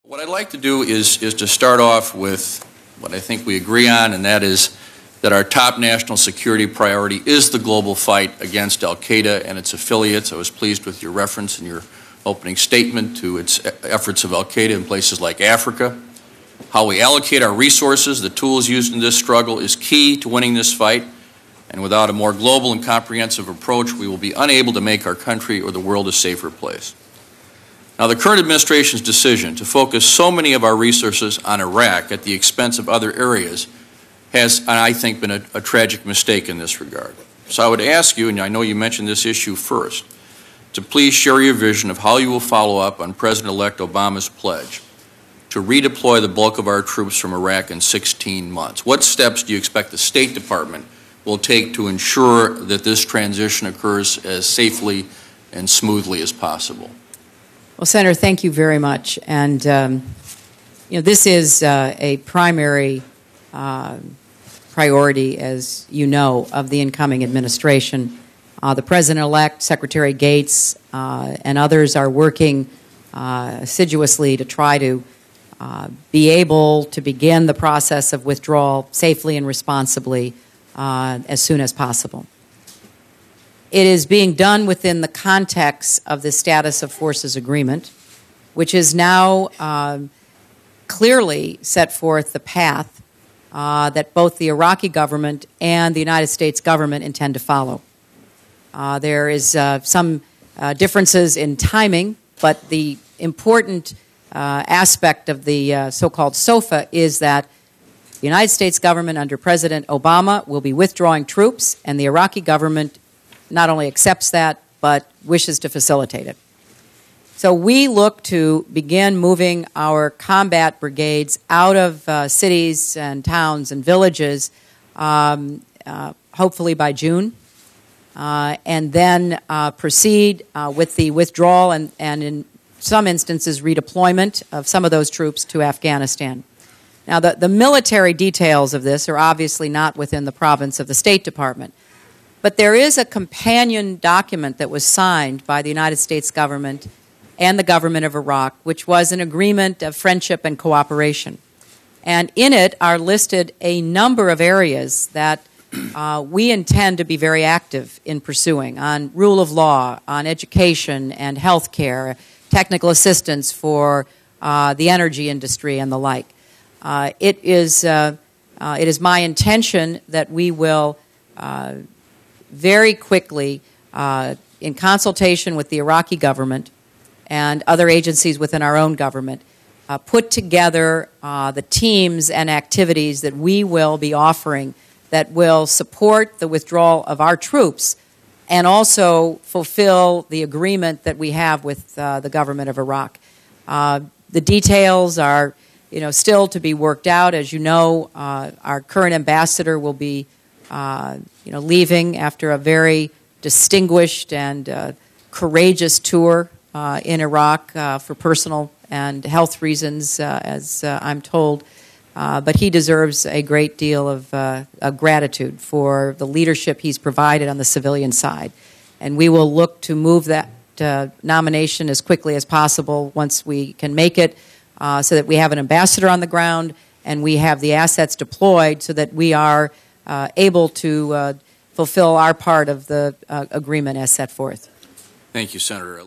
What I'd like to do is to start off with what I think we agree on, and that is that our top national security priority is the global fight against al-Qaeda and its affiliates. I was pleased with your reference in your opening statement to its efforts of al-Qaeda in places like Africa. How we allocate our resources, the tools used in this struggle, is key to winning this fight, and without a more global and comprehensive approach, we will be unable to make our country or the world a safer place. Now, the current administration's decision to focus so many of our resources on Iraq at the expense of other areas has, I think, been a tragic mistake in this regard. So I would ask you, and I know you mentioned this issue first, to please share your vision of how you will follow up on President-elect Obama's pledge to redeploy the bulk of our troops from Iraq in 16 months. What steps do you expect the State Department will take to ensure that this transition occurs as safely and smoothly as possible? Well, Senator, thank you very much. And, this is a primary priority, as you know, of the incoming administration. The President-elect, Secretary Gates, and others are working assiduously to try to be able to begin the process of withdrawal safely and responsibly as soon as possible. It is being done within the context of the Status of Forces Agreement, which is now clearly set forth the path that both the Iraqi government and the United States government intend to follow. There is some differences in timing, but the important aspect of the so-called SOFA is that the United States government under President Obama will be withdrawing troops, and the Iraqi government not only accepts that, but wishes to facilitate it. So we look to begin moving our combat brigades out of cities and towns and villages, hopefully by June, and then proceed with the withdrawal and in some instances redeployment of some of those troops to Afghanistan. Now, the military details of this are obviously not within the province of the State Department. But there is a companion document that was signed by the United States government and the government of Iraq, which was an agreement of friendship and cooperation. And in it are listed a number of areas that we intend to be very active in pursuing on rule of law, on education and health care, technical assistance for the energy industry and the like. It is my intention that we will very quickly, in consultation with the Iraqi government and other agencies within our own government, put together the teams and activities that we will be offering that will support the withdrawal of our troops and also fulfill the agreement that we have with the government of Iraq. The details are, still to be worked out. As you know, our current ambassador will be leaving after a very distinguished and courageous tour in Iraq for personal and health reasons, as I'm told. But he deserves a great deal of gratitude for the leadership he's provided on the civilian side. And we will look to move that nomination as quickly as possible once we can make it, so that we have an ambassador on the ground and we have the assets deployed so that we are able to fulfill our part of the agreement as set forth. Thank you, Senator.